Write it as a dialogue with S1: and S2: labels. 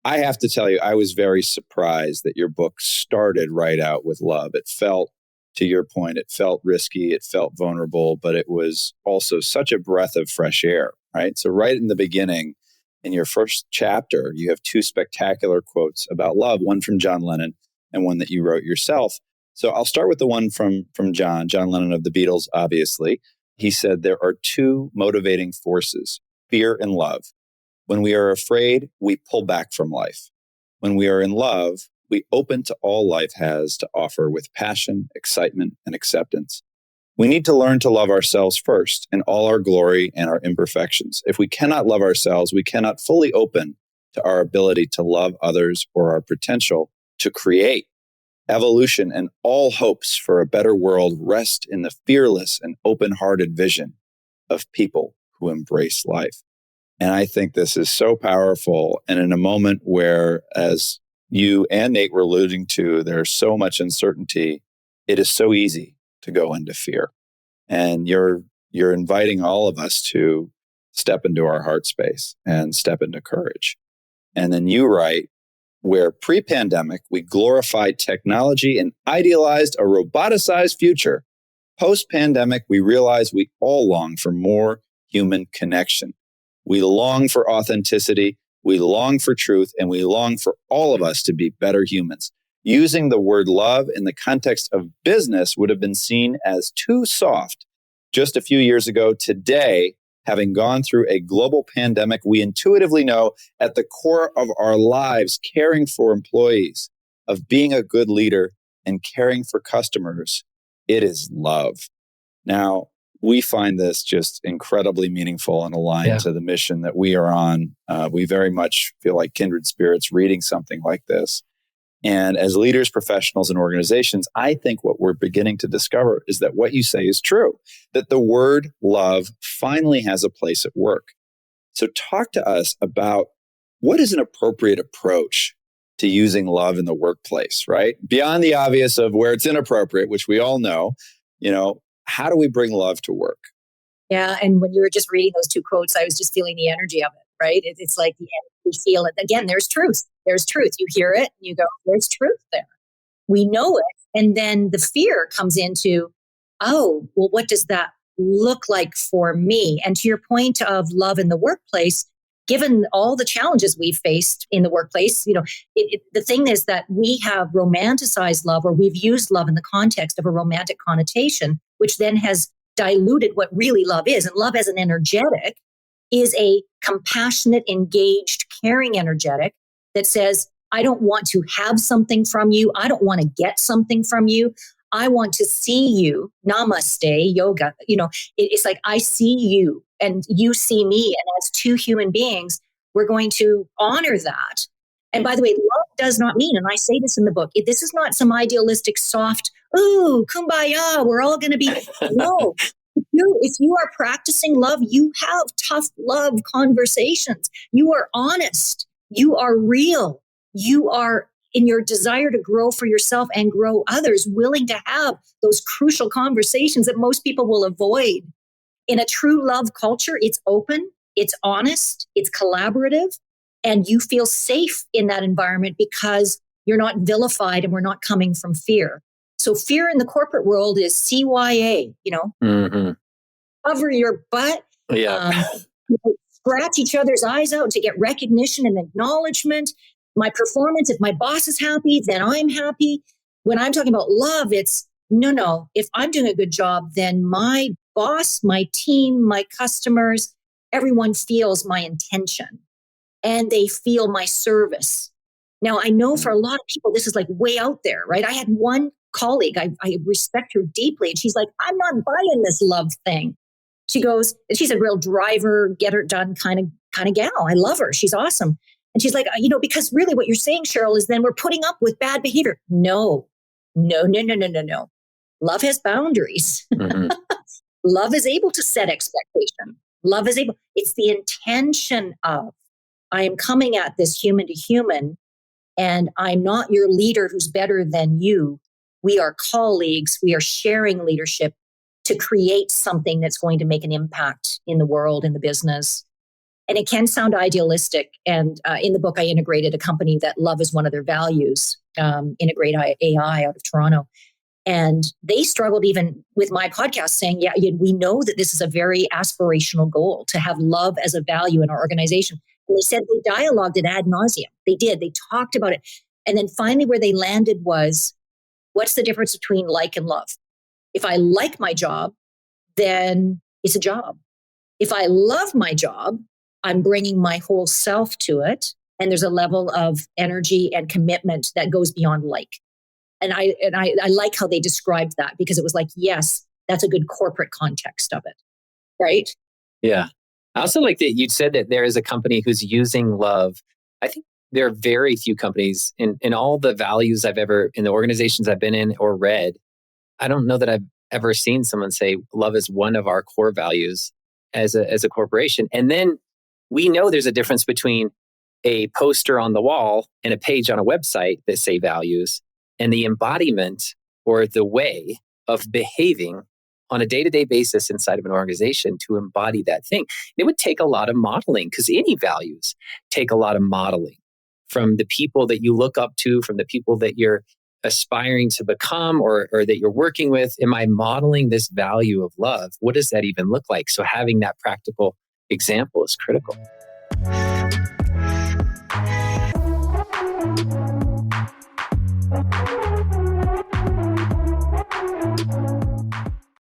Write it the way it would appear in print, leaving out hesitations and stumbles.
S1: I have to tell you, I was very surprised that your book started right out with love. It felt, to your point, it felt risky, it felt vulnerable, but it was also such a breath of fresh air, right? So right in the beginning, in your first chapter, you have two spectacular quotes about love, one from John Lennon and one that you wrote yourself. So I'll start with the one from John Lennon of the Beatles, obviously. He said, there are two motivating forces, fear and love. When we are afraid, we pull back from life. When we are in love, we open to all life has to offer with passion, excitement, and acceptance. We need to learn to love ourselves first in all our glory and our imperfections. If we cannot love ourselves, we cannot fully open to our ability to love others or our potential to create. Evolution and all hopes for a better world rest in the fearless and open-hearted vision of people who embrace life. And I think this is so powerful. And in a moment where, as you and Nate were alluding to, there's so much uncertainty, it is so easy to go into fear. And you're inviting all of us to step into our heart space and step into courage. And then you write, where pre-pandemic, we glorified technology and idealized a roboticized future. Post-pandemic, we realize we all long for more human connection. We long for authenticity, we long for truth, and we long for all of us to be better humans. Using the word love in the context of business would have been seen as too soft just a few years ago. Today, having gone through a global pandemic, we intuitively know at the core of our lives, caring for employees, of being a good leader and caring for customers, it is love. Now, we find this just incredibly meaningful and aligned to the mission that we are on. We very much feel like kindred spirits reading something like this. And as leaders, professionals, and organizations, I think what we're beginning to discover is that what you say is true, that the word love finally has a place at work. So talk to us about what is an appropriate approach to using love in the workplace, right? Beyond the obvious of where it's inappropriate, which we all know, how do we bring love to work?
S2: Yeah. And when you were just reading those two quotes, I was just feeling the energy of it, right? It's like the energy, we feel it. Again, there's truth. There's truth. You hear it and you go, there's truth there. We know it. And then the fear comes into, oh, well, what does that look like for me? And to your point of love in the workplace, given all the challenges we've faced in the workplace, the thing is that we have romanticized love, or we've used love in the context of a romantic connotation, which then has diluted what really love is. And love as an energetic is a compassionate, engaged, caring energetic that says, I don't want to have something from you. I don't want to get something from you. I want to see you. Namaste, yoga. It's like, I see you and you see me. And as two human beings, we're going to honor that. And by the way, love does not mean, and I say this in the book, this is not some idealistic, soft, ooh, kumbaya, we're all going to be, no. If you are practicing love, you have tough love conversations. You are honest. You are real. You are, in your desire to grow for yourself and grow others, willing to have those crucial conversations that most people will avoid. In a true love culture, it's open, it's honest, it's collaborative, and you feel safe in that environment because you're not vilified and we're not coming from fear. So fear in the corporate world is CYA, cover your butt, scratch each other's eyes out to get recognition and acknowledgement. My performance, if my boss is happy, then I'm happy. When I'm talking about love, it's no. If I'm doing a good job, then my boss, my team, my customers, everyone feels my intention and they feel my service. Now, I know for a lot of people, this is like way out there, right? I had one colleague, I respect her deeply, and she's like, I'm not buying this love thing. She goes, and she's a real driver, get her done kind of gal. I love her. She's awesome. And she's like, because really what you're saying, Cheryl, is then we're putting up with bad behavior. No. Love has boundaries. Mm-hmm. Love is able to set expectation. Love is able, it's the intention of, I am coming at this human to human, and I'm not your leader who's better than you. We are colleagues. We are sharing leadership to create something that's going to make an impact in the world, in the business. And it can sound idealistic. And in the book, I integrated a company that love is one of their values, Integrate AI out of Toronto. And they struggled even with my podcast saying, yeah, we know that this is a very aspirational goal to have love as a value in our organization. And they said they dialogued it ad nauseum. They did. They talked about it. And then finally where they landed was, what's the difference between like and love? If I like my job, then it's a job. If I love my job, I'm bringing my whole self to it. And there's a level of energy and commitment that goes beyond like. And I like how they described that, because it was like, yes, that's a good corporate context of it. Right?
S3: Yeah. I also like that you said that there is a company who's using love. I think there are very few companies in all the values I've ever, in the organizations I've been in or read, I don't know that I've ever seen someone say love is one of our core values as a corporation. And then we know there's a difference between a poster on the wall and a page on a website that say values, and the embodiment or the way of behaving on a day-to-day basis inside of an organization to embody that thing. It would take a lot of modeling, because any values take a lot of modeling from the people that you look up to, from the people that you're aspiring to become or that you're working with. Am I modeling this value of love? What does that even look like? So having that practical example is critical.